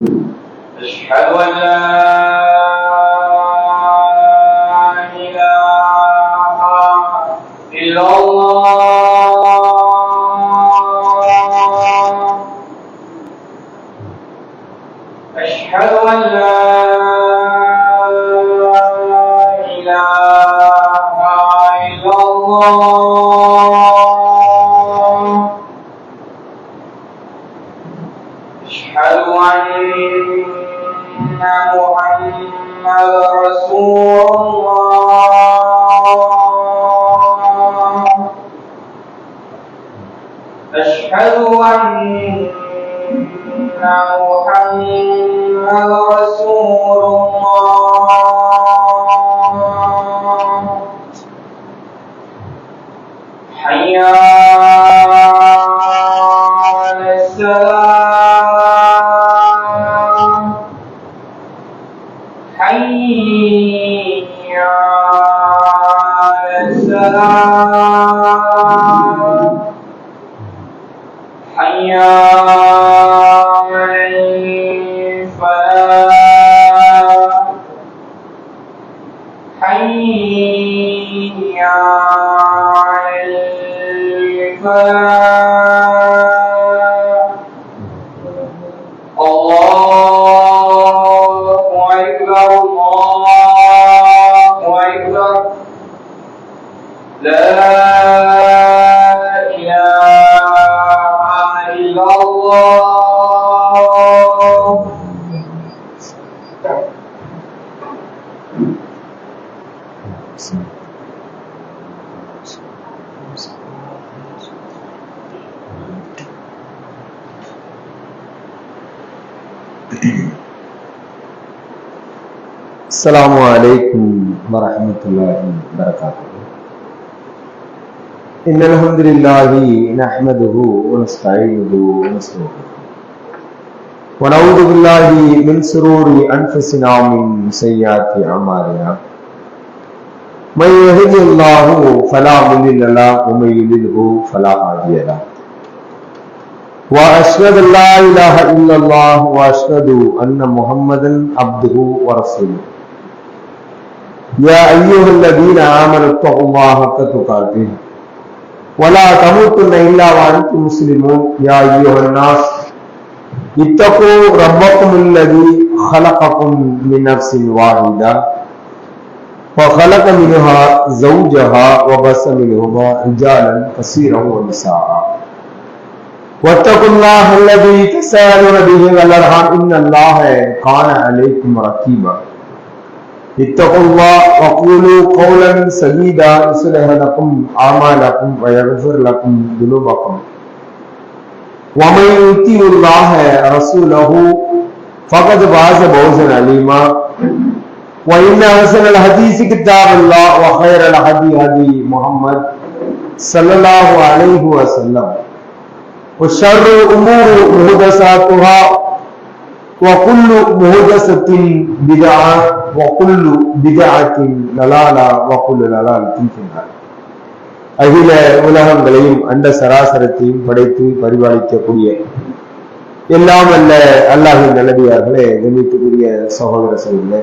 أشهد أن لا إله إلا الله. أشهد أن لا إله إلا الله. أشهد أن محمد رسول الله. أشهد أن محمد رسول الله. حي على الصلاة. حي على الصلاة. حي على الفلاح. حي على الفلاح. الله أكبر الله أكبر. لا إله إلا الله. السلام عليكم ورحمة الله وبركاته. إن الحمد لله نحمده ونستعينه ونستغفره ونعوذ بالله من شرور أنفسنا ومن سيئات أعمالنا. من يهده الله فلا مضل له ومن يضلل فلا هادي له. وأشهد أن لا إله إلا الله وأشهد أن محمدا عبده ورسوله. يا أيها الذين آمنوا اتقوا الله حق تقاته ولا تموتن إلا وأنتم مسلمون. يا أيها الناس اتقوا ربكم الذي خلقكم من نفس واحدة وخلق منها زوجها وبث منهما رجالا كثيرا ونساء. واتقوا الله الذي تساءلون به والأرحام إن الله كان عليكم رقيبا. اتقوا الله وقولوا قولا سديدا يصلح لكم أعمالكم ويغفر لكم ذنوبكم. ومن يطع الله ورسوله فقد فاز فوزا عظيما. وإن أحسن الحديث كتاب الله وخير الهدي هدي محمد صلى الله عليه وسلم. وشر الأمور محدثاتها وكل محدثة بدعة وكل بدعة ضلالة وكل ضلالة في النار. அகில உலகங்களையும் அண்ட சராசரத்தையும் படைத்து பரிபாலிக்கக்கூடிய எல்லாம் அல்ல அல்லாஹின் நல்லடியார்களே, கண்ணியத்துக்குரிய சகோதர சகோதரர்களே,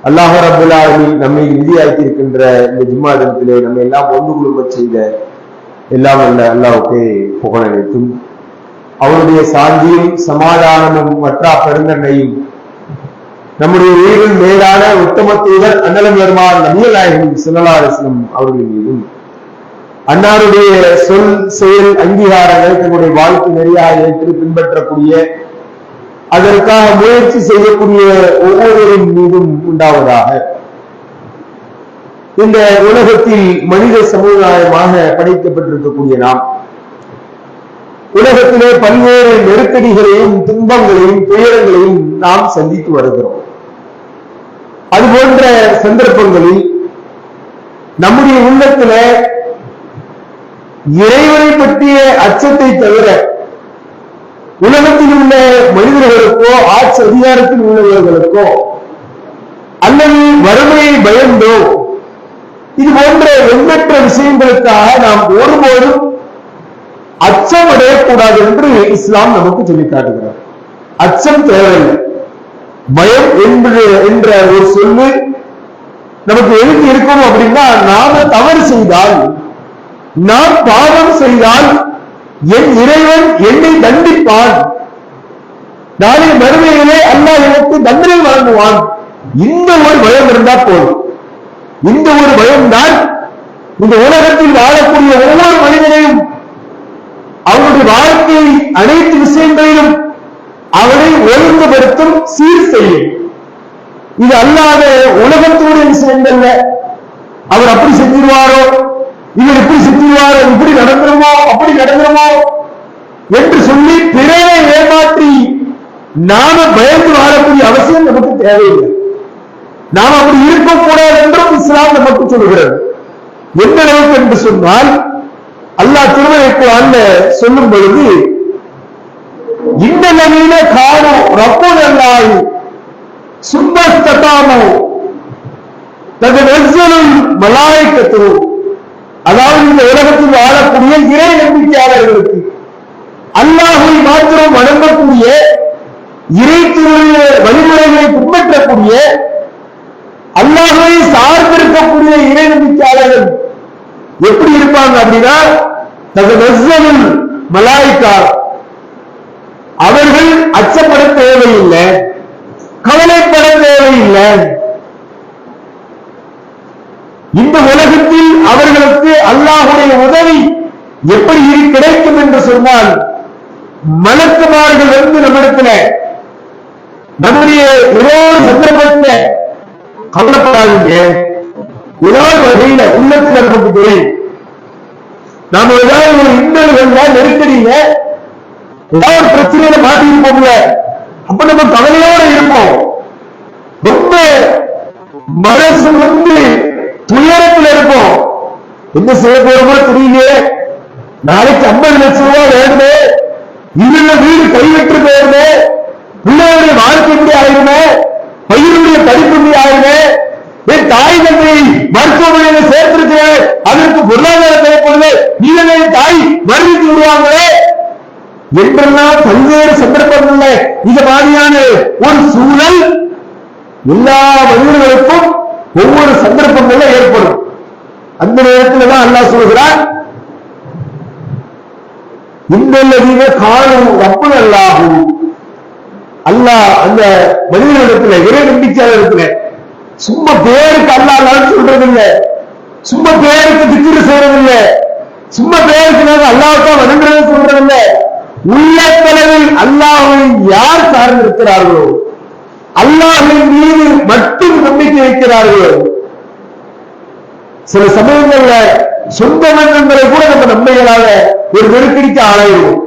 அல்லாஹ் ரப்பல் ஆலமீன் நம்மை விதியாக்கியிருக்கின்ற இந்த ஜும்மா தினத்திலே நம்ம எல்லாம் ஒன்று குழும செய்த எல்லாம் அல்ல அல்லாஹ்வுக்கு புகழ் அளித்தும் அவருடைய சாந்தியும் சமாதானமும் மற்றா பெருந்தன்மையும் நம்முடைய உயிரின் மேலான உத்தம தூதர் அன்னலம் பெருமாள் நபிகள் நாயகம் ஸல்லல்லாஹு அலைஹி வஸல்லம் அவர்கள் மீதும் அன்னாருடைய சொல் செயல் அங்கீகாரங்களை தன்னுடைய வாழ்க்கை நெறியாக ஏற்று பின்பற்றக்கூடிய அதற்காக முயற்சி செய்யக்கூடிய ஒவ்வொருவரின் மீதும் உண்டாவதாக. இந்த உலகத்தில் மனித சமுதாயமாக படைக்கப்பட்டிருக்கக்கூடிய நாம் உலகத்திலே பல்வேறு நெருக்கடிகளையும் துன்பங்களையும் துயரங்களையும் நாம் சந்தித்து வருகிறோம். அதுபோன்ற சந்தர்ப்பங்களில் நம்முடைய உள்ளத்துல இறைவனை பற்றிய அச்சத்தை தவிர உலகத்தில் உள்ள மனிதர்களுக்கோ ஆட்சி அதிகாரத்தில் உள்ளவர்களுக்கோ அல்லது வறுமையை பயந்தோ இது போன்ற எண்ணற்ற விஷயங்களுக்காக நாம் ஒருபோதும் அச்சம் அடையக்கூடாது என்று இஸ்லாம் நமக்கு சொல்லி காட்டுகிறார். அச்சம் தேவையில்லை. பயம் என்ற ஒரு சொல்லு நமக்கு எதுக்கு இருக்கணும் அப்படின்னா, நாம தவறு செய்தால், நாம் பாவம் செய்தால் என் இறைவன் என்னை தண்டிப்பான், நாளை மறுமையிலே அல்லாஹ் எனக்கு தண்டனை வழங்குவான். இந்த ஒரு பயம் இருந்தா போதும். இந்த ஒரு பயம்தான் இந்த உலகத்தில் வாழக்கூடிய ஒவ்வொரு மனிதனையும் அவனுடைய வாழ்க்கை அனைத்து விஷயங்களிலும் அவனை ஒழுங்குபடுத்தும், சீர் செய்யும். இது அல்லாத உலகத்தினுடைய விஷயங்கள்ல அவர் அப்படி செஞ்சிருவாரோ, இவர் இப்படி செஞ்சிருவாரோ, இப்படி நடந்துருமோ, அப்படி நடந்துருமோ என்று சொல்லி பிறரை ஏமாற்றி நாம பயந்து வாழக்கூடிய அவசியம் நமக்கு தேவையில்லை. நாம் அப்படி இருக்கக்கூடாது என்றும் இஸ்லாம் நமக்கு சொல்கிறது. எந்த அளவுக்கு என்று சொன்னால், அல்லாஹ் திருமறை குர்ஆன்ல சொல்லும் பொழுது, இன்னல்லதீன கானூ ரப்புனல்லாஹி சும்ம இஸ்தகாமூ ததனஸ்ஸலுல் மலாயிகத்து, அதாவது இந்த உலகத்தில் வாழக்கூடிய இறை நம்பிக்கையாளர்களுக்கு, அல்லாஹ்வை மாத்திரம் வணங்கக்கூடிய, இறைத்துடைய வழிமுறைகளை பின்பற்றக்கூடிய, அல்லாஹ்வை சார்ந்திருக்கக்கூடிய இறை நம்பிக்கையாளர்கள் எப்படி இருப்பாங்க அப்படின்னா, ததனஸ்ஸலுல் மலாயிகா, அவர்கள் அச்சப்பட தேவையில்லை, கவலைப்பட தேவையில்லை. இந்த உலகத்தில் அவர்களுக்கு அல்லாஹ்வுடைய உதவி எப்படி கிடைக்கும் என்று சொன்னால், மலக்குமார்கள் வந்து நம்மிடத்துல நம்முடைய ஏதோ சந்தர்ப்பத்தில் கவலைப்படாதீங்க, ஏதோ வகையில உள்ளத்தில் நமக்கு தெரியும், நாம ஏதாவது ஒரு இன்னல்கள் நெருக்கடியில ஏதாவது பிரச்சனையில மாட்டிருப்போம்ல, அப்ப நம்ம கவலையோட இருப்போம், ரொம்ப மனசு வந்து துயரத்தில் இருப்போம். என்ன செய்ய போறோமோ தெரியல, நாளைக்கு 50 லட்சம் ரூபாய் வேணுமே, இதுல வீடு கைவிட்டு போயிருமே, பிள்ளைகளுடைய வாழ்க்கை எப்படி ஆயிருமே, பையனுடைய படிப்பு எப்படி ஆயிருமே, என் தாய் தந்தை மருத்துவமனையில சேர்த்திருக்கிறேன், அதற்கு பொருளாதாரம் தேவைப்படுது, நீங்க தாய் மறுத்து விடுவாங்களே என்றெல்லாம் பல்வேறு சந்தர்ப்பங்கள்ல இது மாதிரியான ஒரு சூழல் எல்லா மனிதர்களுக்கும் ஒவ்வொரு சந்தர்ப்பங்கள்ல ஏற்படும். அந்த நேரத்தில் தான் அல்லாஹ் சொல்கிறான், இன்னல்லதீன கானூ ரப்புனல்லாஹு, அல்லாஹ் அந்த மனிதனிடத்துல, இறை நம்பிக்கையாளரிடத்துல சும்மா பேருக்கு அல்லாஹ் சொல்றது இல்லை, சும்மா பேருக்கு திக்ர் செய்யறது இல்லை, சும்மா பேருக்கு நாங்க அல்லாஹ்தான் வணங்குறது சொல்றது இல்லை. உள்ளத்தளவில் அல்லாஹ்வை யார் சார்ந்திருக்கிறார்களோ, அல்லாஹ்வின் மீது மட்டும் நம்பிக்கை வைக்கிறார்களோ, சில சமயங்கள்ல சொந்த மன்னங்களை கூட நம்ம நன்மைகளாக ஒரு நெருக்கடிக்கு ஆளாயிருவோம்.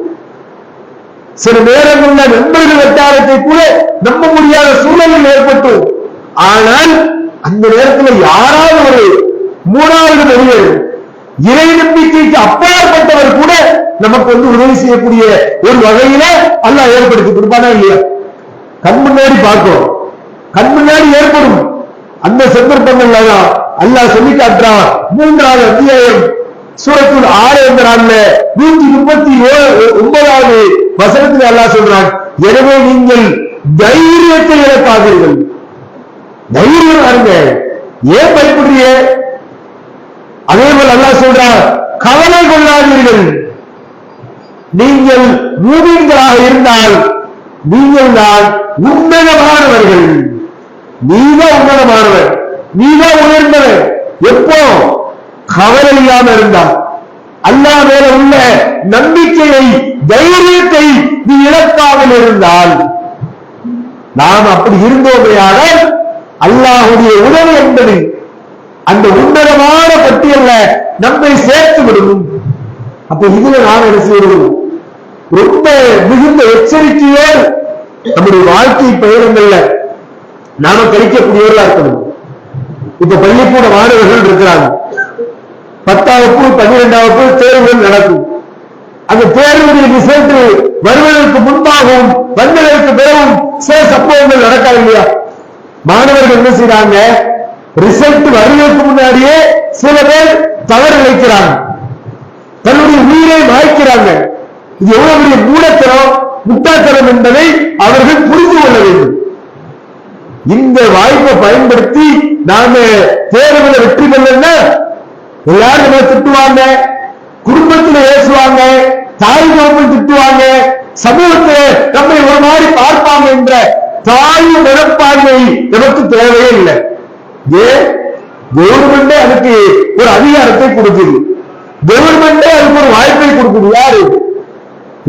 சில நேரங்கள்ல நண்பர்கள் வட்டாரத்தை கூட நம்ப முடியாத சூழலில் ஏற்பட்டும். ஆனால் அந்த நேரத்தில் யாராவது ஒரு மூணாவது மனிதர், இறை நம்பிக்கைக்கு அப்பாற்பட்டவர் கூட நமக்கு வந்து உதவி செய்யக்கூடிய ஒரு வகையில அல்லாஹ் ஏற்படுத்தி கொடுப்பானா இல்லையா? கண் முன்னாடி பார்க்கிறோம், கண் முன்னாடி ஏற்படும். அந்த சந்தர்ப்பங்கள்ல தான் அல்லாஹ் சொல்லி காட்டுறான். 3வது அத்தியாயம் சூரத்துல் ஆல் இம்ரான்ல 139வது வசனத்தில் அல்லாஹ் சொல்றான், எனவே நீங்கள் தைரியத்தை இழக்காதீர்கள். தைரியம் பாருங்க, ஏன் பயப்படுறீங்க? அதே போல அல்லாஹ் சொல்றான், கவலை கொள்ளாதீர்கள். நீங்கள் மூமின்களாக இருந்தால் நீங்கள் தான் உன்னதமானவர்கள். நீதான் உன்னதமானவர், நீதான் உயர்ந்தவர். எப்போ? கவலை இல்லாம இருந்தால், அல்லாஹ் மேல உள்ள நம்பிக்கையை, தைரியத்தை நீ இழக்காமல் இருந்தால். நாம் அப்படி இருந்தோமையானால் அல்லாஹ்வுடைய உதவி என்பது அந்த உன்னதமான பட்டியல்ல நம்மை சேர்த்து விடும். அப்ப இதுல நாம் என்ன செய்யணும்? ரொம்ப மிகுந்த எச்சரிக்கையோடு நம்முடைய வாழ்க்கை பயணங்கள்ல நாம கழிக்கக்கூடியவர்களா இருக்கணும். இப்ப பள்ளிக்கூட மாணவர்கள் இருக்கிறாங்க, 10ஆம் வகுப்பு 12ஆம் வகுப்பு தேர்வுகள் நடக்கும். அந்த தேர்வுடைய ரிசல்ட் வருவதற்கு முன்பாகவும் வந்ததற்கு பிறகும் சில சம்பவங்கள் நடக்காது இல்லையா? மாணவர்கள் என்ன செய்யறாங்க? ரிசல்ட் வருவதற்கு முன்னாடியே சில பேர் தவறு நினைக்கிறாங்க, தன்னுடைய உயிரை மாய்க்கிறாங்க. இது எவ்வளவு பெரிய மூடத்தனம்! முட்டாள்தனம் என்பதை அவர்கள் புரிந்து கொள்ள வேண்டும். இந்த வாய்ப்பை பயன்படுத்தி நாம தேர்வுல வெற்றி பெறலன்னா எல்லாரும் நம்மளை திட்டுவாங்க, குடும்பத்தில் ஏசுவாங்க, தாய் தகப்பன் திட்டுவாங்க, சமூகத்தை நம்மை ஒரு மாதிரி பார்ப்பாங்க என்ற தாய் மனப்பான்மை நமக்கு தேவையே இல்லை. ஏன் கவர்மெண்டே அதுக்கு ஒரு அதிகாரத்தை கொடுக்குது, கவர்மெண்டே அதுக்கு ஒரு வாய்ப்பை கொடுக்குது.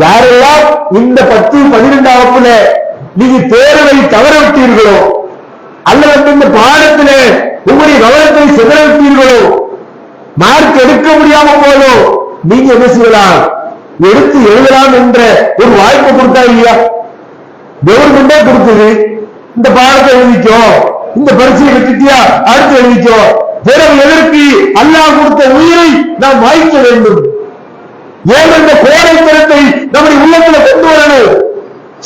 யாரெல்லாம் இந்த 10, 12 வகுப்புல நீங்க தேர்வை தவற விட்டீர்களோ அல்லது இந்த பாடத்துல உங்களுடைய கவனத்தை சிதற விட்டீர்களோ, மார்க் எடுக்க முடியாம போதோ, நீங்க என்ன செய்யலாம், எடுத்து எழுதலாம் என்ற ஒரு வாய்ப்பை கொடுத்தா இல்லையா? கவர்மெண்டே கொடுத்தது. இந்த பாடத்தை எழுதிக்கோ, இந்த பரீட்சையை விட்டுட்டியா அடுத்து எழுதிக்கோ. பிறகு எதற்கு அல்லாஹ் கொடுத்த உயிரை நாம் வாய்க்க வேண்டும்? ஏன் இந்த கோடைத்தனத்தை நம்முடைய உள்ளத்துல கொண்டு வரணும்?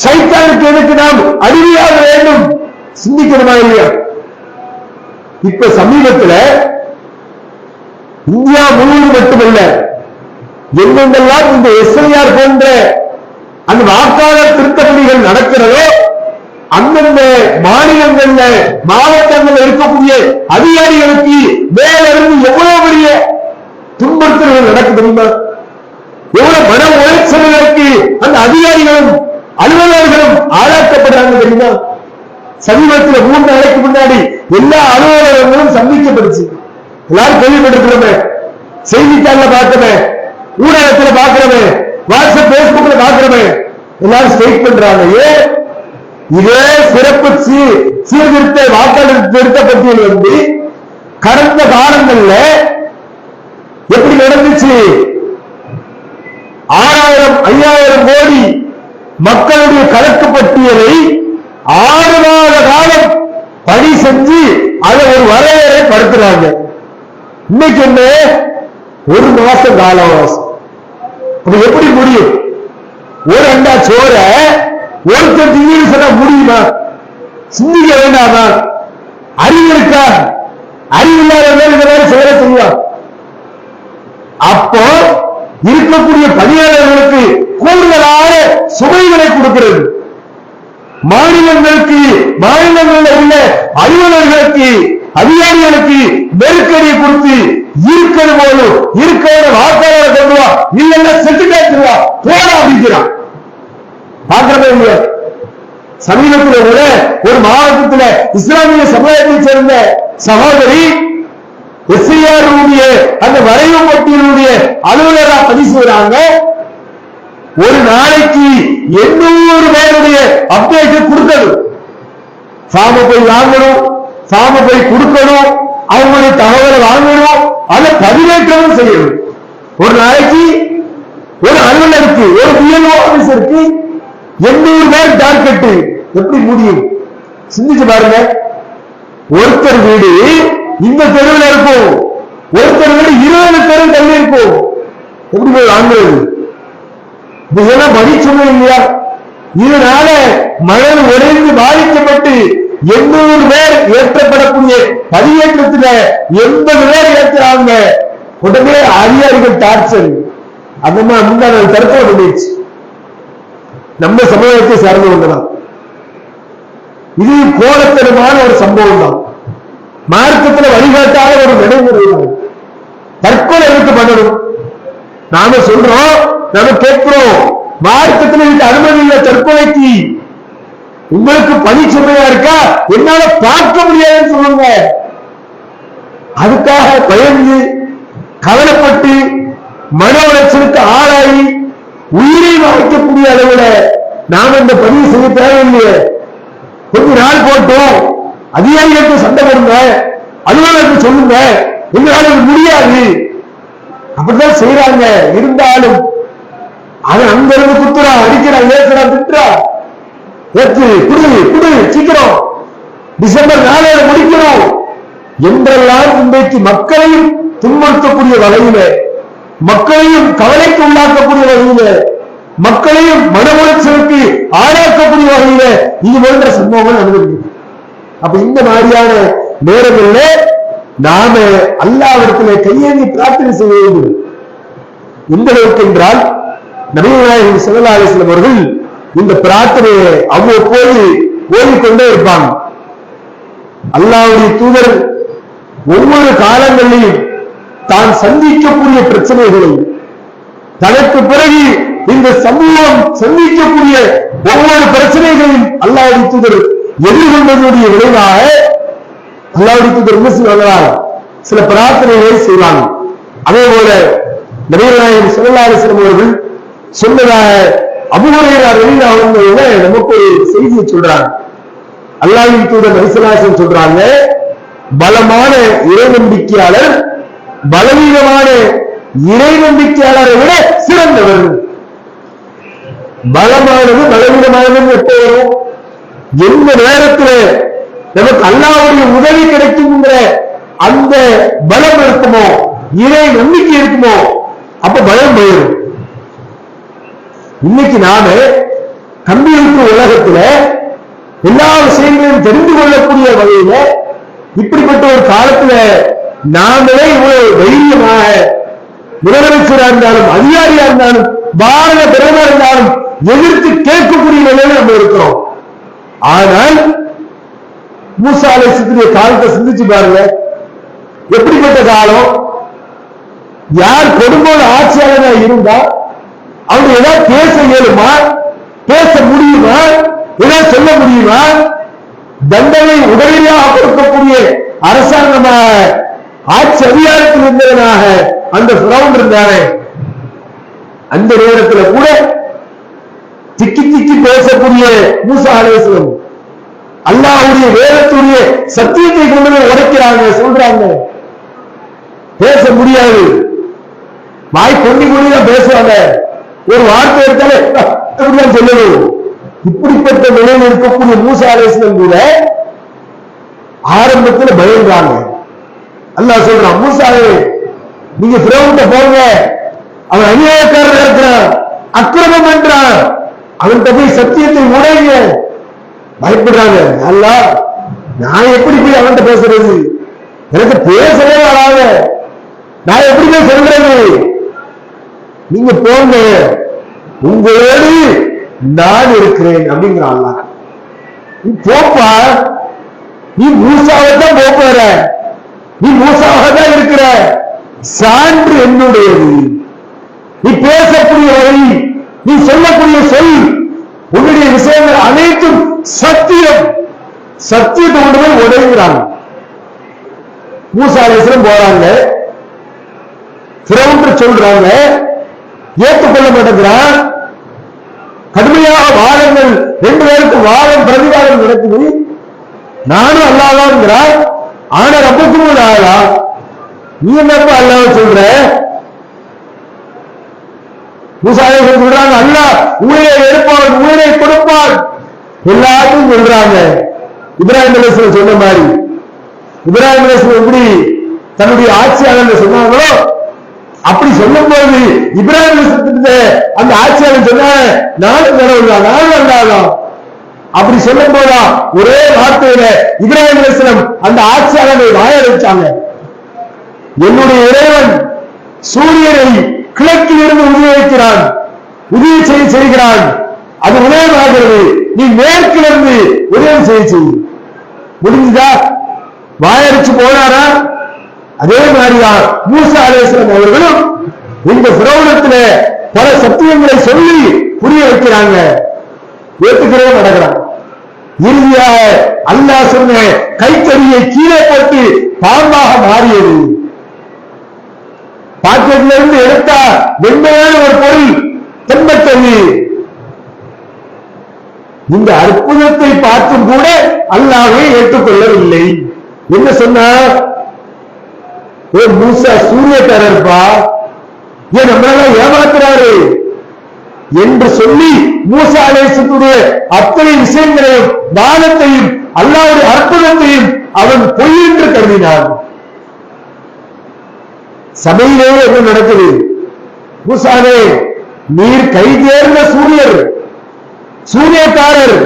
சைத்தானுக்கு எதுக்கு நாம் அடிமையாக வேண்டும்? சிந்திக்கணுமா இல்லையா? இப்ப சமீபத்தில் இந்தியா முழுவதும் மட்டுமல்ல, எங்கெங்கெல்லாம் இந்த எஸ்ஐஆர் போன்ற அந்த வாக்காளர் திருத்தப்பணிகள் நடக்கிறதோ அந்தந்த மாநிலங்கள்ல மாவட்டங்கள்ல இருக்கக்கூடிய அதிகாரிகளுக்கு மேலிருந்து எவ்வளவு பெரிய துன்புறுத்தல்கள் நடக்கு தெரியுமா? எவ்வளவு மன உளைச்சல்களுக்கு அந்த அதிகாரிகளும் அலுவலர்களும் ஆளாக்கப்படுறாங்க தெரியுமா? சமீபத்தில் 3 நாளைக்கு முன்னாடி எல்லா அலுவலகங்களும் சந்திக்கப்படுச்சு. எல்லாரும் கேள்விப்பட்டிருக்கிறோமே, செய்தித்தாள்ல பார்க்கிறோமே, ஊடகத்துல பார்க்கிறோமே, வாட்ஸ்அப் பேஸ்புக்ல பார்க்கிறோமே, எல்லாரும் ஸ்ட்ரைக் பண்றாங்க. ஏன்? இதே சிறப்பு சீர்திருத்த வாக்காளர் திருத்த பட்டியல் வந்து கடந்த காலங்கள்ல எப்படி நடந்துச்சு? 6000, 5000 கோடி மக்களுடைய கணக்கு பட்டியலை 6 மாத காலம் பணி செஞ்சு அதை ஒரு வரையறை படுத்துறாங்க. இன்னைக்கு என்ன, 1 மாச கால அவகாசம். அது எப்படி முடியும்? ஒரு அண்டா சோற ஒருத்தர் திடீர்னு சொன்னா முடியுமா? சிந்திக்க வேண்டாமா? அறிவு இருக்கா? அறிவில்லாத இந்த வேலை செய்ய செய்யலாம். அப்போ இருக்கக்கூடிய பணியாளர்களுக்கு கூடுதலான சுமைகளை கொடுக்கிறது. மாநிலங்களுக்கு, மாநிலங்களில் உள்ள அலுவலர்களுக்கு, அதிகாரிகளுக்கு நெருக்கடியை கொடுத்து இருக்கிறது போலும் இருக்கிற வாக்காளர் கொண்டு வா, இல்லைன்னா செட்டுக்காட்டு வா, போட அப்படிங்கிறான். பார்க்கிறதே இல்லையா? சமீபத்தில் கூட ஒரு மாவட்டத்தில் இஸ்லாமிய சமுதாயத்தை சேர்ந்த சகோதரி எஸ்ஐஆர் அந்த வரைவு பட்டியலுடைய அலுவலராக பதிவு செய்யறாங்க. ஒரு நாளைக்கு 800 பேருடைய அப்டேட் கொடுக்கணும். ஃபார்ம போய் வாங்கணும், ஃபார்ம போய் கொடுக்கணும், அவங்களுடைய தகவலை வாங்கணும், அதை பதிவேற்றமும் செய்யணும். ஒரு நாளைக்கு ஒரு அலுவலருக்கு, ஒரு பிஎல்ஓ ஆபீசருக்கு 800 பேர் டார்கெட். எப்படி முடியும்? சிந்திச்சு பாருங்க. ஒருத்தர் வீடு இந்த தெருவில் இருக்கும், ஒருத்தர் வீடு 20 தெரு தள்ளி இருக்கும். எப்படி போய் வாங்குறது? இதெல்லாம் மதிச்சுமை இல்லையா? இதனால மணல் உடைந்து பாதிக்கப்பட்டு 800 பேர் ஏற்றப்படக்கூடிய பதிவேற்றத்தில் 80 பேர் ஏற்றுறாங்க. உடனே அதிகாரிகள் டார்ச்சர். அந்த மாதிரி முன்னாள் தடுக்க முடிச்சு. நம்ம சமூகத்தை சார்ந்தவங்கதான். இது கோலத்தனமான ஒரு சம்பவம் தான். மார்க்கத்தில் வழிகாட்டாத ஒரு நடைமுறை. தற்கொலை எதுக்கு பண்ணணும்? நாம சொல்றோம், நாம கேட்கிறோம், மார்க்கத்தில் இதுக்கு அனுமதி இல்லை தற்கொலைக்கு. உங்களுக்கு பணி சுமையா இருக்கா, என்னால பார்க்க முடியாதுன்னு சொல்லுங்க. அதுக்காக பயந்து கவலைப்பட்டு மன உளைச்சலுக்கு ஆளாகி உயிரை வாய்க்கக்கூடிய அளவுல நாம இந்த பதிவு செய்ய தேவையில்லையே. கொஞ்ச நாள் போட்டோம், அதிகாரிகளுக்கு சண்டை போடுங்க, அலுவலருக்கு சொல்லுங்க, எங்களால முடியாது, அப்படிதான் செய்யறாங்க. இருந்தாலும் அவன் அங்கிருந்து குத்துறா, அடிக்கிறான், ஏசுறா, திட்டுறா, ஏற்று குடு குடு சீக்கிரம் டிசம்பர் 4 முடிக்கணும் என்றெல்லாம் இன்றைக்கு மக்களையும் துன்புறுத்தக்கூடிய வகையில, மக்களையும் கவலைக்கு உள்ளாக்கக்கூடிய வகையில, மக்களையும் மன உளைச்சலுக்கு ஆளாக்கக்கூடிய வகையில இது போன்ற சம்பவங்கள் நடந்திருக்கு. அப்ப இந்த மாதிரியான நேரங்களில் நாம அல்லாஹ்விடத்திலே கையேந்தி பிரார்த்தனை செய்ய வேண்டும். எந்த அளவுக்கு என்றால், நபிகள் நாயகம் ஸல்லல்லாஹு அலைஹி வஸல்லம் அவர்கள் இந்த பிரார்த்தனையை அவ்வப்போது ஓடிக்கொண்டே இருப்பாங்க. அல்லாஹ்வுடைய தூதர் ஒவ்வொரு காலங்களிலும் தான் சந்திக்கக்கூடிய பிரச்சனைகளை, தனக்கு பிறகு இந்த சமூகம் சந்திக்கக்கூடிய ஒவ்வொரு பிரச்சனைகளையும் அல்லாஹ்வுடைய தூதர் எதிர்கொண்டதனுடைய விளைவாக அல்லாஹ்வுடைய தூதர் என்ன செய்வாங்க, சில பிரார்த்தனைகளை செய்வாங்க. அதே போல நபிகள் நாயகம் ஸல்லல்லாஹு அலைஹி வஸல்லம் அவர்கள் சொன்னதாக அபூ ஹுரைரா ரலியல்லாஹு அன்ஹு நமக்கு ஒரு செய்தியை சொல்றாங்க. அல்லாஹ்வின் தூதர் நபி ஸல்லல்லாஹு அலைஹி வஸல்லம் சொல்றாங்க, பலமான இறை நம்பிக்கையாளர் பலவீனமான இறை நம்பிக்கையாளரை விட சிறந்தவர். பலமானது பலவீனமானது எப்போ வரும்? எந்த நேரத்தில் நமக்கு அல்லாஹ்வுடைய உதவி கிடைக்குங்கிற அந்த பலம் இருக்குமோ, இறை நம்பிக்கை இருக்குமோ, அப்ப பயம் போயிடும். இன்னைக்கு நாம கம்ப்யூட்டர் உலகத்துல எல்லா விஷயங்களையும் தெரிந்து கொள்ளக்கூடிய வகையில இப்படிப்பட்ட ஒரு காலத்துல நாமளே இவ்வளவு தைரியமாக முதலமைச்சராக இருந்தாலும் அதிகாரியா இருந்தாலும் பாரத பிரதமர் இருந்தாலும் எதிர்த்து கேட்கக்கூடிய நிலையில நம்ம இருக்கிறோம். ஆனால் மூசா அலைஹிஸ்ஸலாமுடைய காலத்தை சிந்திச்சு பாருங்க, எப்படிப்பட்ட காலம். யார் கொடுங்கோல் ஆட்சியாளனா இருந்தா அவங்க ஏதாவது பேச இயலுமா, பேச முடியுமா, ஏதாவது சொல்ல முடியுமா? தண்டனை உடனடியாக கொடுக்கக்கூடிய அரசாங்கமாக ஆட்சி அதிகாரத்தில் இருந்தவனாக அந்த ஃபிரௌன் இருந்தானே, அந்த நேரத்தில் கூட திக்கி திக்கி பேசக்கூடிய மூசா அலைஹிஸ்ஸலாம் அல்லாஹ்வுடைய வேதத்துடைய சத்தியத்தை கொண்டு போய் உடைக்கிறாங்க, சொல்றாங்க. பேச முடியாது, வாய் கொண்டி கொண்டுதான் பேசுவாங்க. ஒரு வார்த்தை எடுத்தாலே அப்படிதான் சொல்லணும். இப்படிப்பட்ட நிலையில் இருக்கக்கூடிய மூசா அலைஹிஸ்ஸலாம் கூட ஆரம்பத்தில் பயந்தாங்க. அல்லாஹ் சொல்றான், மூசாவே நீங்க ஃபிரௌன்ட்ட போங்க, அவன் அநியாயக்காரன் இருக்கிறான், அக்கிரமம் பண்றான், அவன்கிட்ட போய் சத்தியத்தை உடைங்க. பயப்படுறாங்க. அல்லாஹ் நான் எப்படி போய் அவன்கிட்ட பேசுறது, எனக்கு பேசவே வராத, நான் எப்படி போய் சொல்றது? நீங்க போங்க, உங்களோடு நான் இருக்கிறேன் அப்படிங்கிறான் அல்லாஹ். நீ போப்பா, நீ மூசாவை தான் போற, நீ மூசாவாக தான் இருக்கிற, சான்று என்னுடையது. நீ பேசக்கூடிய வழி, நீ சொல்லக்கூடிய சொல், உன்னுடைய விஷயங்கள் அனைத்தும் சத்தியம். சத்தியத்தை கொண்டு போய் உடைகிறாங்க. மூசா அலைஹிஸ்ஸலாம் போறாங்க, ஃபிரௌன் சொல்றாங்க, ஏற்றுக்கொள்ள மாட்டேங்கிறான். கடுமையாக வாதங்கள், ரெண்டு பேருக்கும் வாதம் பிரதிவாதம் நடக்குது. நானும் அல்லாஹ்ங்கிறான், ஆனா ரப்புக்கும் ஆளா, நீ என்னப்ப அல்லாஹ் சொல்ற? மூசா அலைஹிஸ்ஸலாம் சொல்றாங்க, அல்லாஹ் உயிரை எடுப்பான், உயிரை கொடுப்பான், எல்லாத்தையும் சொல்றாங்க. இப்ராஹிம் அலைஹிஸ்ஸலாம் சொன்ன மாதிரி, இப்ராஹிம் அலைஹிஸ்ஸலாம் எப்படி தன்னுடைய ஆட்சியாளர் சொன்னாங்களோ அப்படி சொல்லும் போது இப்ராஹிம் அலைஹிஸ்ஸலாம் அந்த ஆட்சியாளர் சொன்னாங்க, நானும் கடவுள்தான், நானும் அல்லாஹ்தான். அப்படி சொல்லும் போதா ஒரே வார்த்தையில இப்ராஹிம் அலைஹிஸ்ஸலாம் அந்த ஆட்சியாளரை வாய வச்சாங்க. என்னுடைய இறைவன் சூரியனை கிழக்கில் இருந்து உதவிக்கிறான், உதவி செய்கிறான், அது உதயமாகிறது, நீ மேற்கிலிருந்து உதவி செய்ய முடிஞ்சதா? வாயடிச்சு போனாரா? அதே மாதிரிதான் மூசா அலைஹிஸ்ஸலாம் அவர்களும் இந்த ஃபிரௌனத்தில பல சத்தியங்களை சொல்லி புரிய வைக்கிறாங்க. ஏற்றுக்கிறவங்க நடக்கிறாங்க. இறுதியாக அல்லாஹ் சொன்ன கைத்தறியை கீழே போட்டு பாம்பாக மாறியது. பாக்கெட்ல இருந்து எடுத்தா வெண்மையான ஒரு பொருள் தென்பட்டது. இந்த அற்புதத்தை பார்த்தும் கூட அல்லாஹ்வை ஏற்றுக்கொள்ளவில்லை. என்ன சொன்னார்? மூசா சூரியக்காரர்பா, ஏன் நம்மளெல்லாம் ஏமாத்துறாரு என்று சொல்லி மூசா அலைஹிஸ்ஸலாமுடைய அத்தனை விஷயங்களையும் வானத்தையும் அல்லாஹ்வுடைய அற்புதத்தையும் அவன் பொய் என்று கருதினான். சபையிலே என்ன நடக்குது? மூசாவே, நீர் கைதேர்ந்த சூரியக்காரர்,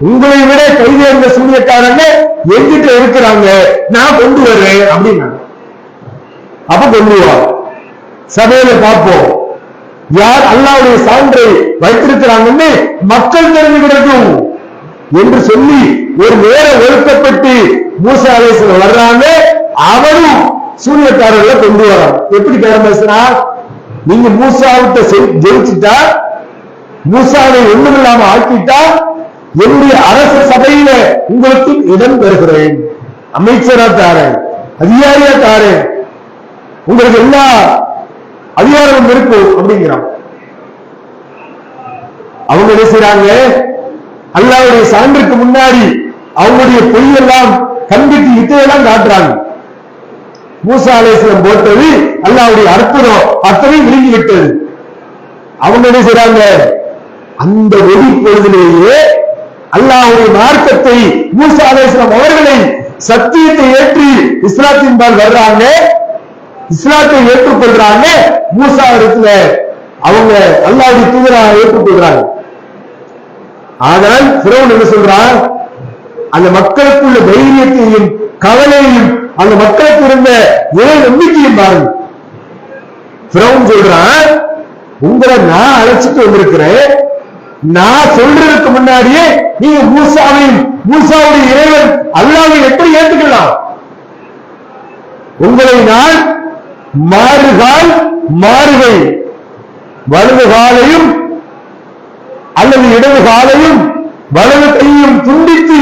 உங்களை விட கைதேர்ந்த சூரியக்காரங்க எங்கிட்ட இருக்கிறாங்க, நான் கொண்டு வர்றேன் அப்படின்னா. அப்ப கொண்டு வா, சபையில பார்ப்போம். யார் அல்லாஹ்வுடைய சான்றை வைத்திருக்கிறாங்கன்னு மக்கள் தெரிஞ்சுக்கிடட்டும் என்று சொல்லி ஒரு நேரம் ஒதுக்கப்பட்டு மூசா அலைஹிஸ்ஸலாம் வர்றாங்க. அவரும் சூனியக்காரர்களை கொண்டு வரான். எப்படி பேரம் பேசுறா? நீங்க மூசாவிட்ட ஜெயிச்சுட்டா, மூசாவை ஒண்ணுமில்லாம ஆக்கிட்டா, என்னுடைய அரச சபையில உங்களுக்கு இடம் பெறுகிறேன், அமைச்சரா தாரேன், அதிகாரியா தாரேன், உங்களுக்கு எல்லா அதிகாரமும் இருக்கும் அப்படிங்கிறான். அவங்க என்ன செய்றாங்க? அல்லாஹ்வுடைய சான்றுக்கு முன்னாடி அவங்களுடைய பொய்யெல்லாம் கண்பிட்டு இத்தையெல்லாம் காட்டுறாங்க. மூசா அலைஹிஸ்ஸலாம் போட்டது அல்லாஹ்வுடைய அற்புதம் அத்தனை விழுங்கி விட்டது. அவங்க என்ன செய்றாங்க? அந்த ஒளி பொழுதிலேயே அல்லாஹ்வுடைய மார்க்கத்தை, மூசா அலைஹிஸ்ஸலாம் அவர்களை சத்தியத்தை ஏற்றி இஸ்லாத்தின் பால் வர்றாங்க, இஸ்லாத்தை ஏற்றுக்கொள்றாங்க. மூசா இடத்துல அவங்க அல்லாஹ்வுடைய தூதராக ஏற்றுக்கொள்றாங்க. ஆனால் ஃபிரௌன் என்ன சொல்றான்? அந்த மக்களுக்குள்ள தைரியத்தையும் கவலையும் அந்த மக்களுக்கு இருந்த இறை நம்பிக்கையும் பாருங்க. ஃபிரௌன் சொல்றான், உங்களை நான் அழைச்சிட்டு வந்திருக்கிறேன், நான் சொல்றதுக்கு முன்னாடியே நீங்க மூசாவுடைய இறைவன் அல்லாஹ்வை எப்படி ஏற்றுக்கலாம்? உங்களை நான் மாறுகால் மாறுகை, வலது காலையும் அல்லது இடது காலையும் வலது கையும் துண்டித்து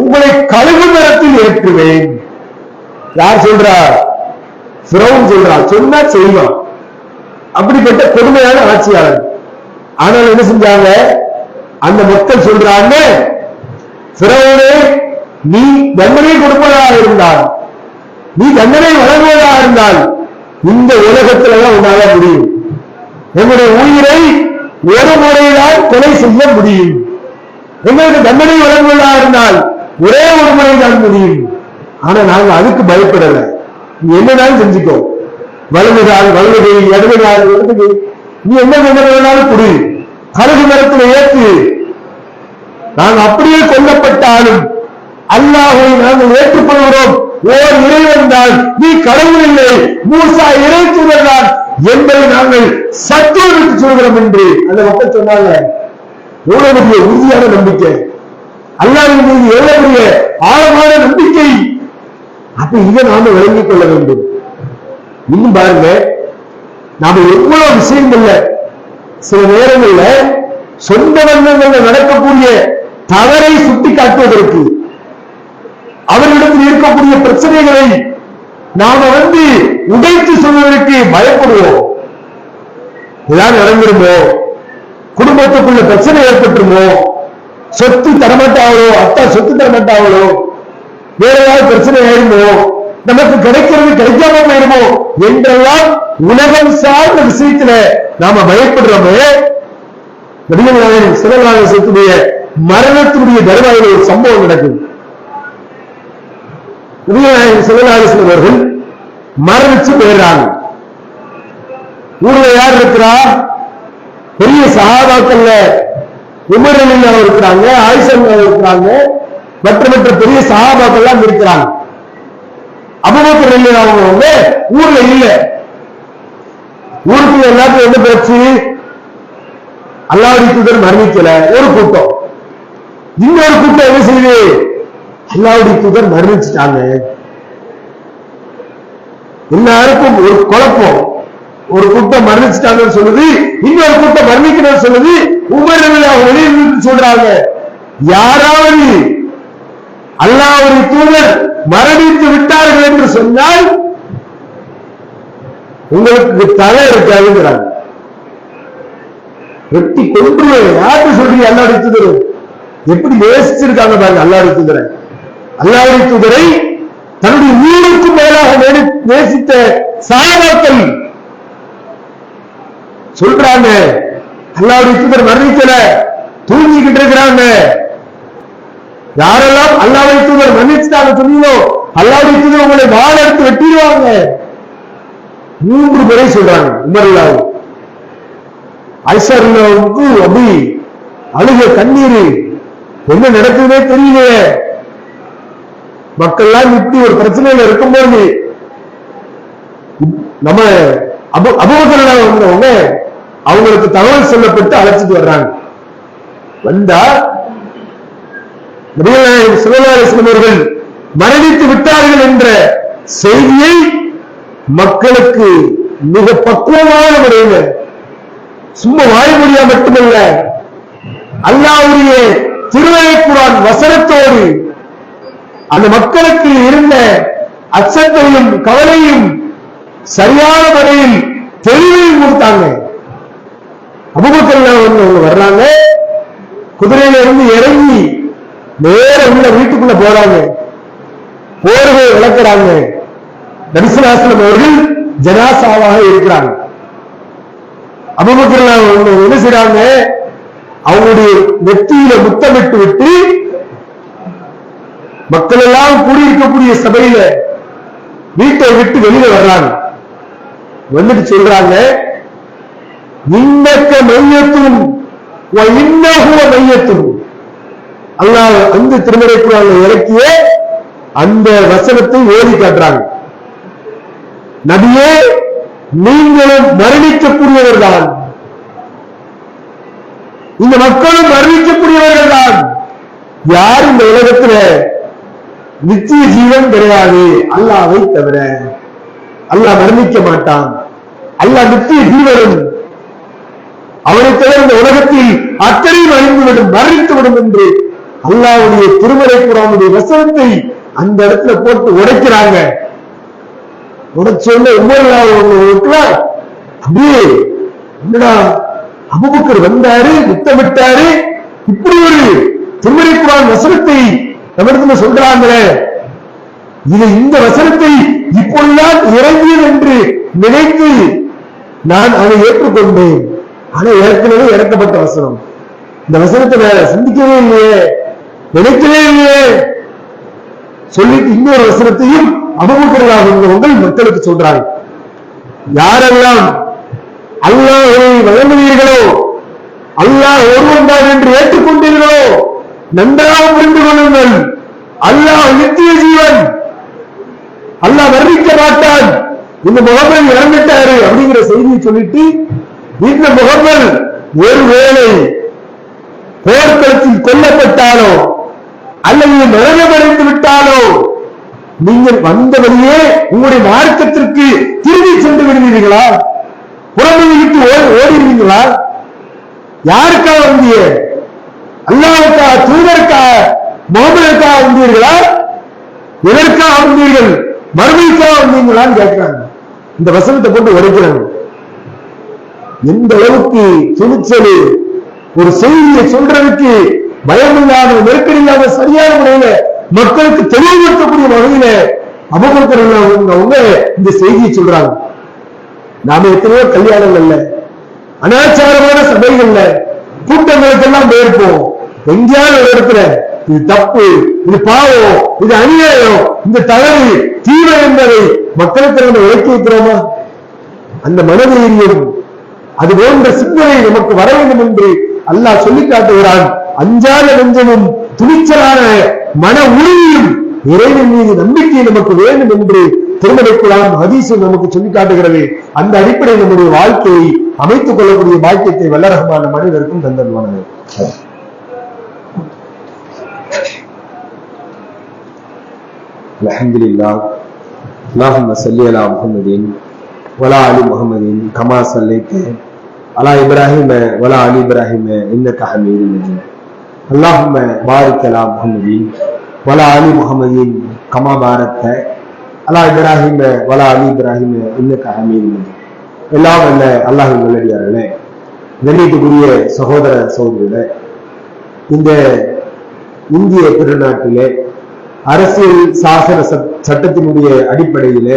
உங்களை கழுகு மரத்தில் ஏற்றுவேன். யார் சொல்றார்? ஃபிரௌன் சொல்றார். சொன்னா செய்வான். அப்படிப்பட்ட கொடுமையான ஆட்சியாளர். ஆனால் என்ன செஞ்சாங்க? அந்த மக்கள் சொல்றாங்க, ஃபிரௌனே, நீ தண்டனை கொடுப்பதாக இருந்தால், நீ தண்டனை வழங்குவதாக இருந்தால் இந்த உலகத்தில்தான் உன்னால முடியும். எங்களுடைய உயிரை ஒரு முறைதான் கொலை செய்ய முடியும். எங்களுக்கு தண்டனை வழங்குவதாக இருந்தால் ஒரே ஒரு முறைதான் முடியும். ஆனா நாங்க அதுக்கு பயப்படல. நீ என்னதான் செஞ்சுக்கோ, வலதுகால் வலதுகை, இடதுகால் இடதுகை, நீ என்ன வேணாலும் கொடு, கழுகு மரத்தில் ஏற்று, நாங்கள் அப்படியே கொல்லப்பட்டாலும் அல்லாஹ்வை நாங்கள் ஏற்றுக்கொள்கிறோம். ஓர் இறைவன் தான், நீ கடவுள் இல்லை, மூசா இறை தூதர் தான் என்பதை நாங்கள் சத்தியமிட்டு சொல்கிறோம் என்று அந்த மக்கள் சொன்னாங்க. எவ்வளவு பெரிய உறுதியான நம்பிக்கை, அல்லாஹ்வின் மீது எவ்வளவு பெரிய ஆழமான நம்பிக்கை. அப்ப இதை நாம விளங்கிக் கொள்ள வேண்டும். இன்னும் பாருங்க, நாம எவ்வளவு விஷயங்கள்ல சில நேரங்கள்ல சொந்த பந்தங்கள்ல நடக்கக்கூடிய தவறை சுட்டி காட்டுவதற்கு, அவர்களிடத்தில் இருக்கக்கூடிய பிரச்சனைகளை நாம உடைத்து சொல்வதற்கு பயப்படுவோம். ஏதாவது நடந்துருமோ, குடும்பத்துக்குள்ள பிரச்சனை ஏற்பட்டுருமோ, சொத்து தரமாட்டாவளோ, அத்தா சொத்து தரமாட்டாவளோ, வேற ஏதாவது பிரச்சனை ஆயிருமோ, நமக்கு கிடைக்கிறது கிடைக்காம போயிருமோ என்றெல்லாம் உலகம் சார்ந்த விஷயத்துல நாம பயப்படுறோமே. நபிகள் நாயகம் ஸல்லல்லாஹு அலைஹி வஸல்லம் மரணத்தினுடைய தருவாயில் ஒரு சம்பவம் நடக்குது. நபிகள் நாயகம் ஸல்லல்லாஹு அலைஹி வஸல்லம் அவர்கள் மரணிச்சு போயிடுறாங்க. ஊர்ல யார் இருக்கிறா? பெரிய சஹாபாக்கள்ல உமர் ரலியல்லாஹு இருக்கிறாங்க, ஆயிஷா இருக்கிறாங்க, மற்ற பெரிய சஹாபாக்கள் எல்லாம் இருக்கிறாங்க. அபூபக்கர் ரலியல்லாஹு அவங்க ஊர்ல இல்ல. ஊருக்கு எல்லாத்தையும் என்ன பிரச்சு? அல்லாஹ்வுடைய தூதர் மரணிக்கல ஒரு கூட்டம், இன்னொரு கூட்டம் என்ன செய்யுது? அல்லாஹ்வுடைய தூதர் மரணிச்சுட்டாங்க. எல்லாருக்கும் ஒரு குழப்பம். ஒரு கூட்டம் மரணிச்சுட்டாங்கன்னு சொல்லுது, இன்னொரு கூட்டம் மரணிக்கணும்னு சொல்லுது. உமர் ரலியல்லாஹு வெளியே சொல்றாங்க, யாராவது அல்லாஹ்வுடைய தூதர் மரணித்து விட்டார்கள் என்று சொன்னால் உங்களுக்கு தலை இருக்காதுங்கிறாங்க. வெட்டி கொன்றுவேன். யாருக்கு சொல்றீங்க? அல்லாஹ்வுடைய தூதர் எப்படி நேசிச்சிருக்காங்க பாருங்க. அல்லாஹ்வுடைய தூதரை, அல்லாஹ்வுடைய தூதரை தன்னுடைய உயிருக்கு மேலாக நேசித்த சஹாபாக்கள் சொல்றாங்க, அல்லாஹ்வுடைய தூதர் மரணிக்கல, தூங்கிக்கிட்டு இருக்கிறாங்க. யாரெல்லாம் அல்லாஹ்வுடைய தூதர் மன்னிச்சுட்டாங்க சொன்னீங்களோ, அல்லாஹ்வுடைய தூதர் உங்களை வாள் எடுத்து வெட்டிடுவாங்க. 3 முறை சொல்றாங்க. உமர் ரலியல்லாஹு ஆயிஷா ரலியல்லாஹுவுக்கு அப்படி அழுக கண்ணீர், என்ன நடக்குதுன்னே தெரியல. மக்கள்லாம் இப்படி ஒரு பிரச்சனையில இருக்கும்போது நம்ம அபூபக்கர் வந்தவங்க அவங்களுக்கு தகவல் சொல்லப்பட்டு அழைச்சிட்டு வர்றாங்க. வந்தா நபிகள் நாயகம் ஸல்லல்லாஹு அலைஹி வஸல்லம் அவர்கள் மரணித்து விட்டார்கள் என்ற செய்தியை மக்களுக்கு மிக பக்குவமான முறையில் சும்மா வாய்மொழியா மட்டுமல்ல, அல்லாஹ்வுடைய திருமறை குர்ஆன் வசனத்தோடு அந்த மக்களுக்கு இருந்த அச்சத்தையும் கவலையும் சரியான முறையில் தெளிவையும் கொடுத்தாங்க. அபூபக்கர் அவங்க வர்றாங்க, குதிரையில இருந்து இறங்கி நேர உள்ள வீட்டுக்குள்ள போறாங்க, போர்வை விளக்குறாங்க. நபி ஸல்லல்லாஹு அலைஹி வஸல்லம் அவர்கள் ஜனாசாவாக இருக்கிறாங்க. அபூபக்கர் அவங்க என்ன செய்றாங்க, அவங்களுடைய நெத்தியில முத்தமிட்டு விட்டு மக்கள் எல்லாம் கூடியிருக்கக்கூடிய சபையில வீட்டை விட்டு வெளியில வர்றாங்க. வந்துட்டு சொல்றாங்க, இன்னக்க மையத்தும் இன்னகுவ மையத்தும். அல்லாஹ் அந்த திருமறை குர்ஆன்ல இறக்கிய அந்த வசனத்தை ஓதி காட்டுறாங்க. நபியே, நீங்களும் மரணிக்கக்கூடியவர் தான், இந்த மக்களும் மரணிக்கக்கூடியவர்கள் தான். யார் இந்த உலகத்துல நித்திய ஜீவன் கிடையாது அல்லாஹ்வை தவிர. அல்லாஹ் மரணிக்க மாட்டான், அல்லாஹ் நித்திய ஜீவனும், அவனை தவிர இந்த உலகத்தில் அத்தனையும் அழிந்துவிடும், மரணித்துவிடும் என்று அல்லாஹ்வுடைய திருமறை குர்ஆனுடைய வசனத்தை அந்த இடத்துல போட்டு உடைக்கிறாங்க. உடைச்சோன்னு அப்படியே என்னடா அபூபக்கர் வந்தாரு, முத்தமிட்டாரு, இப்படி ஒரு திருமறை குர்ஆன் வசனத்தை நம்மிடத்துல சொல்றாங்களே, இது இந்த வசனத்தை இப்பொழுதுதான் இறங்கியது என்று நினைத்து நான் அதை ஏற்றுக்கொண்டேன். ஆனா ஏற்கனவே இறக்கப்பட்ட வசனம், இந்த வசனத்தை நான் சிந்திக்கவே இல்லையே, நினைக்கவே இல்லையே சொல்லிட்டு இன்னொரு வசனத்தையும் அபூபக்கர் மக்களுக்கு சொல்றாங்க. யாரெல்லாம் அல்லாஹ்வை வழங்குவீர்களோ, அல்லாஹ் ஒருவன் தான் என்று ஏற்றுக்கொண்டீர்களோ, நன்றாக புரிந்து கொள்ளுங்கள், அல்லாஹ் நித்திய ஜீவன், அல்லாஹ் மரணிக்க மாட்டான், இந்த முகமது இறந்துட்டாரு அப்படிங்கிற செய்தியை சொல்லிட்டு, இந்த முகமது ஒருவேளை போர்க்களத்தில் கொல்லப்பட்டாலோ அல்லது மரணமடைந்து விட்டாலோ நீங்கள் வந்தவரையே உங்களுடைய மார்க்கத்திற்கு திரும்பி சென்று விடுவீர்களா, புறம்பு விட்டு ஓடிடுவீங்களா? யாருக்காக வந்தீங்க? அல்லாஹ்வுக்கா, தூதருக்கா, முகமதுக்கா வந்தீர்களா? எதற்காக வந்தீர்கள்? மறுமைக்காக வந்தீங்களான்னு கேட்கிறாங்க. இந்த வசனத்தை போட்டு உடைக்கிறாங்க. எந்த அளவுக்கு துணிச்சலு, ஒரு செய்தியை சொல்றதுக்கு பயமில்லாத, நெருக்கடி இல்லாத, சரியான முறையில மக்களுக்கு தெளிவுபடுத்தக்கூடிய வகையில அபூபக்கர் அவங்க இந்த செய்தியை சொல்றாங்க. நாம எத்தனையோ கல்யாணங்கள்ல, அனாச்சாரமான சபைகள்ல, கூட்டங்களுக்கெல்லாம் போயிருப்போம். எங்கேயாவது ஒரு இடத்துல இது தப்பு, இது பாவம், இது அநியாயம், இந்த தவறு, தீவிர என்பதை மக்களுக்கு நம்ம இறக்கி வைக்கிறோமா? அந்த மனதைரியம், அது போன்ற சிந்தனை நமக்கு வர வேண்டும் என்று அல்லாஹ் சொல்லி காட்டுகிறான். அஞ்சாத நெஞ்சமும் துணிச்சலான மன உறுதியும் இறைவன் மீது நம்பிக்கை நமக்கு வேண்டும் என்று திருமறை குர்ஆன் ஹதீஸும் நமக்கு சொல்லி காட்டுகிறது. அந்த அடிப்படையில் நம்முடைய வாழ்க்கையை அமைத்துக் கொள்ளக்கூடிய பாக்கியத்தை வல்ல ரஹ்மான மனிதருக்கும் தந்தருவானது. அல்ஹம்துலில்லாஹ். அல்லாஹும்ம ஸல்லி அலா முஹம்மதின் வலா அலி முஹம்மதின் கமா ஸல்லைத அலா இப்ராஹிம வலா அலி இப்ராஹிம இன்னக ஹமீதும் மஜீத். அல்லாஹும்ம பாரிக் அலா முஹம்மதின் வலா அலி முஹம்மதின் கமா பாரக்த அலா இப்ராஹிம வலா அலி இப்ராஹிம இன்னக ஹமீதும் மஜீத். எல்லாம் அல்ல அல்லாஹ்வின் நல்லடியார்களே, கண்ணியத்துக்குரிய சகோதர சகோதரிகளே, இந்த இந்திய திருநாட்டிலே அரசியல் சாசன சட்டத்தினுடைய அடிப்படையிலே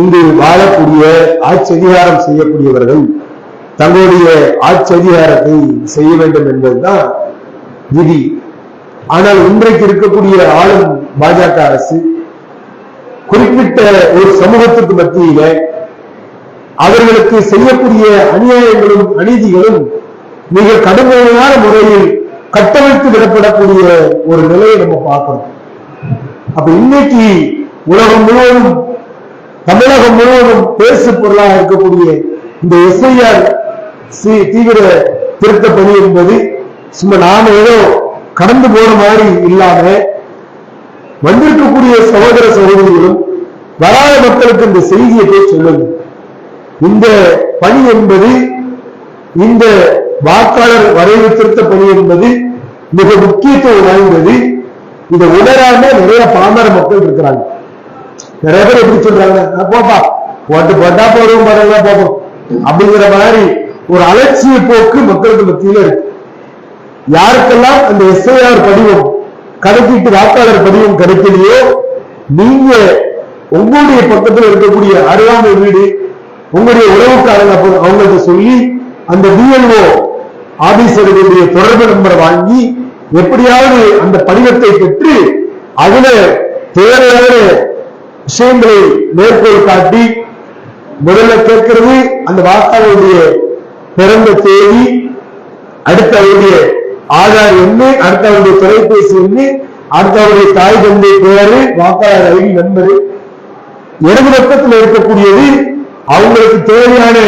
இங்கு வாழக்கூடிய ஆட்சி அதிகாரம் செய்யக்கூடியவர்கள் தங்களுடைய ஆட்சி அதிகாரத்தை செய்ய வேண்டும் என்பதுதான் விதி. ஆனால் இன்றைக்கு இருக்கக்கூடிய ஆளும் பாஜக அரசு குறிப்பிட்ட ஒரு சமூகத்துக்கு மத்தியில அவர்களுக்கு செய்யக்கூடிய அநியாயங்களும் அநீதிகளும் மிக கடுமையான முறையில் கட்டமைத்து விடப்படக்கூடிய ஒரு நிலையை நம்ம பார்க்கணும். அப்ப இன்னைக்கு உலகம் முழுவதும், தமிழகம் முழுவதும் பேசு பொருளாக இருக்கக்கூடிய இந்த எஸ்ஐஆர் தீவிர திருத்த பணி என்பது சும்மா நாம ஏதோ கடந்து போற மாதிரி இல்லாம வந்திருக்கக்கூடிய சகோதர சகோதரிகளும் வராத மக்களுக்கு இந்த செய்தியை போய் சொல்லுங்க. இந்த பணி என்பது, இந்த வாக்காளர் வரைவு திருத்த பணி என்பது மிக முக்கியத்துவம் வாய்ந்தது. இதை உணராம நிறைய பாமர மக்கள் இருக்கிறாங்க. நிறைய பேர் எப்படி சொல்றாங்க, போப்பா ஓட்டு போட்டா போடுவோம் பாருங்க போப்போம் அப்படிங்கிற மாதிரி ஒரு அலட்சிய போக்கு மக்களுக்கு மத்தியில இருக்கு. யாருக்கெல்லாம் அந்த எஸ்ஐஆர் படிவம் கணக்கீட்டு வாக்காளர் படிவம் கிடைக்கலையோ, நீங்க உங்களுடைய பக்கத்தில் இருக்கக்கூடிய அருகாமை வீடு, உங்களுடைய உறவுக்காரங்க அவங்கள்ட்ட சொல்லி அந்த பிஎல்ஓ ஆபீசர்களுடைய தொடர்பு நம்பரை வாங்கி எப்படியாவது அந்த படிவத்தை பெற்று அதுல தேவையான விஷயங்களை மேற்கோள் காட்டி, முதல்ல கேட்கிறது அந்த வாக்காளருடைய பிறந்த தேதி, அடுத்து அவருடைய ஆதார் எண்ணு, அடுத்து அவருடைய தொலைபேசி எண்ணு, அடுத்து அவருடைய தாய் தந்தை பெயரு, வாக்காளர் ஐடி நம்பரு. இடது பக்கத்தில் இருக்கக்கூடியது அவங்களுக்கு தேவையான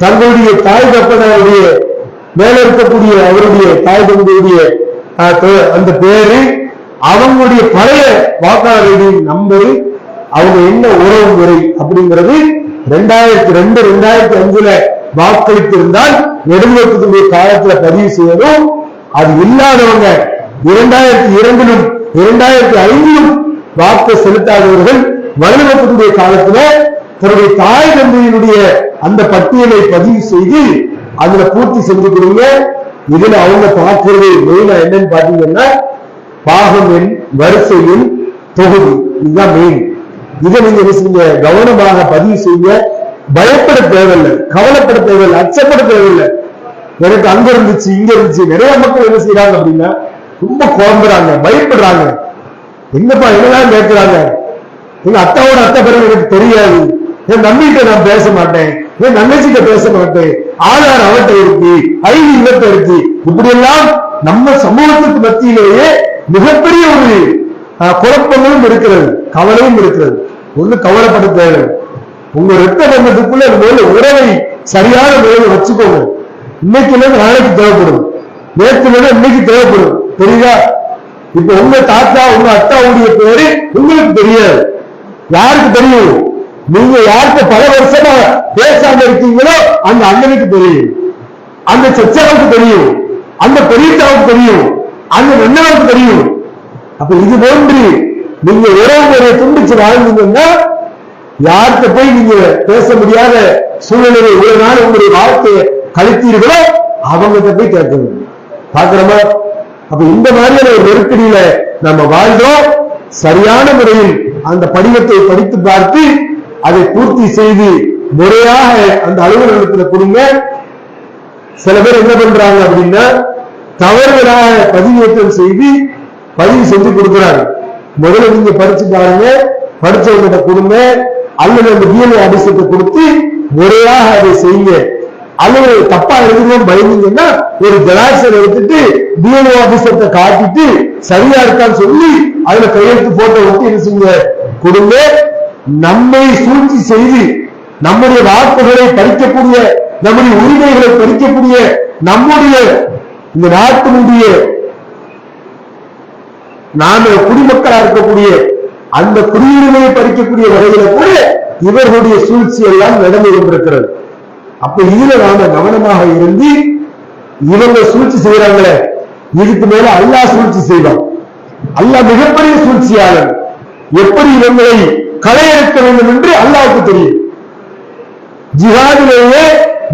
தங்களுடைய தாய் தப்பனுடைய மேல இருக்கக்கூடிய அவருடைய தாய் தந்தையுடைய அந்த பேரு, அவங்களுடைய பழைய வாக்காளர் ஐடி நம்பரு, அவங்க என்ன உறவு முறை அப்படிங்கிறது 2002, 2005 வாக்களித்திருந்தால் இடதுபக்கத்துடைய காலத்துல பதிவு செய்யணும். அது இல்லாதவங்க 2002 2005 வாக்கு செலுத்தாதவர்கள் வலதுபக்கத்துடைய காலத்துல தன்னுடைய தாய் தந்தையினுடைய அந்த பட்டியலை பதிவு செய்து அதுல பூர்த்தி செஞ்சு கொடுங்க. இதுல அவங்க பார்க்கிறது மெயினா என்னன்னு பாத்தீங்கன்னா பாகம் எண், வரிசை எண், தொகுதி, இதுதான் மெயின். இதை நீங்க கவனமாக பதிவு செய்ய. பயப்பட தேவையில்லை, கவலைப்பட தேவையில்லை, அச்சப்பட தேவையில்லை. எனக்கு அங்க இருந்துச்சு இங்க இருந்துச்சு. நிறைய மக்கள் என்ன செய்யறாங்க அப்படின்னா ரொம்ப குழம்புறாங்க, பயப்படுறாங்க. என்னப்பா என்னதான் கேட்கிறாங்க, எங்க அத்தாவோட அத்தை பிறகு எனக்கு தெரியாது, என் நம்பிக்கிட்ட நான் பேச மாட்டேன், என் தங்கச்சிட்ட பேச மாட்டேன், ஆதார் அவட்ட இருக்கு, ஐடி இவட்ட இருக்கு. இப்படி எல்லாம் நம்ம சமூகத்துக்கு மத்தியிலேயே மிகப்பெரிய ஒரு குழப்பங்களும் இருக்கிறது, கவலையும் இருக்கிறது. ஒண்ணு கவலைப்பட தேவை. உங்க ரத்த பந்தத்துக்குள்ள முதல்ல உறவை சரியான முறையில் வச்சுக்கோங்க. இன்னைக்கு நாளைக்கு தேவைப்படும், நேற்று இன்னைக்கு தேவைப்படும். தெரியுதா? இப்ப உங்க தாத்தா உங்க அத்தாவுடைய பேரு உங்களுக்கு தெரியாது. யாருக்கு தெரியும்? நீங்க யாருக்கு பல வருஷமா பேசாம இருக்கீங்களோ அந்த அண்ணனுக்கு தெரியும், அந்த சச்சாவுக்கு தெரியும், அந்த பெரியத்தாவுக்கு தெரியும், அந்த நன்னனுக்கு தெரியும். அப்ப இது போன்று நீங்க உறவு முறையை துண்டிச்சு வாழ்ந்தீங்கன்னா யார்கிட்ட போய் நீங்க பேச முடியாத சூழ்நிலை ஒரு நாள் உங்களுடைய வாழ்க்கையை கழித்தீர்களோ அவங்ககிட்ட போய் கேட்கணும். பாக்குறோமா? அப்ப இந்த மாதிரியான ஒரு நெருக்கடியில நம்ம வாழ்றோம். சரியான முறையில் அந்த படிவத்தை படித்து பார்த்து அதை பூர்த்தி செய்து முறையாக அந்த அலுவலகத்தில் கொடுங்க. சில பேர் என்ன பண்றாங்க அப்படின்னா தவறுகளாக பதிவேற்றம் செய்து பதிவு செஞ்சு கொடுக்கிறாங்க. முதல்ல நீங்க படிச்சு பாருங்க, படிச்சவங்கிட்ட கொடுங்க, அல்லது அந்த பிஎல்ஓ ஆபீசத்தை கொடுத்து முறையாக அதை செய்யுங்க. அல்லது தப்பா எழுதுவோம் பயந்தீங்கன்னா ஒரு ஜெராக்ஸர் எடுத்துட்டு பிஎல்ஓ ஆபீசத்தை காட்டிட்டு சரியா இருக்கான்னு சொல்லி அதுல கையெழுத்து போட்டோ விட்டு என்ன செய்யுங்க, கொடுங்க. நம்மை சூழ்ச்சி செய்து நம்முடைய வாக்குகளை பறிக்கக்கூடிய, நம்முடைய உரிமைகளை பறிக்கக்கூடிய, நம்முடைய இந்த நாட்டினுடைய நாம குடிமக்களா இருக்கக்கூடிய அந்த குடியுரிமையை பறிக்கக்கூடிய வகையில கூட இவர்களுடைய சூழ்ச்சி எல்லாம் நடந்து கொண்டிருக்கிறது. அப்ப இதுல நாம கவனமாக இருந்து, இவங்க சூழ்ச்சி செய்யறாங்களே இதுக்கு மேல அல்லாஹ் சூழ்ச்சி செய்வான். அல்லாஹ் மிகப்பெரிய சூழ்ச்சியாளர். எப்படி இவங்களை களையெடுக்க வேண்டும் என்று அல்லாஹ்வுக்கு தெரியும். ஜிஹாதிலேயே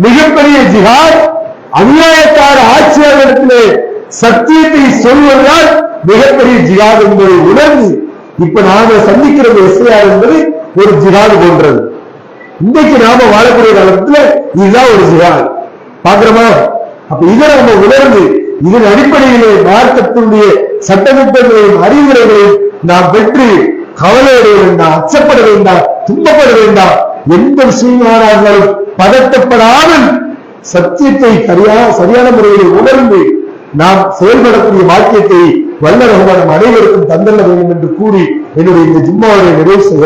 மிகப்பெரிய ஜிஹாத் அநியாயக்கார ஆட்சியாளரிடத்திலே சத்தியத்தை சொல்வதால் மிகப்பெரிய ஜிஹாத் என்பதை உணர்ந்து இப்ப நாம சந்திக்கிற எஸ்ஐஆர் என்பது ஒரு ஜிஹாது போன்றது. இன்றைக்கு நாம வாழக்கூடிய காலத்துல இதுதான் ஒரு ஜிஹாத். பாக்குறோமா? அப்ப இதை நம்ம உணர்ந்து இதன் அடிப்படையிலே மார்க்கத்தினுடைய சட்டத்திட்டங்களையும் அறிவுரைகளையும் நாம் பெற்று கவலையடைய வேண்டாம், அச்சப்பட வேண்டாம், துன்பப்பட வேண்டாம். எந்த விஷயமானாலும் பதட்டப்படாமல் சத்தியத்தை சரியான முறையில் உணர்ந்து நாம் செயல்படக்கூடிய வாக்கியத்தை வல்ல ரஹ்மான் நம் அனைவருக்கும் தந்தல்ல வேண்டும் என்று கூறி என்னுடைய இந்த ஜும்மாவை நிறைவு செய்ய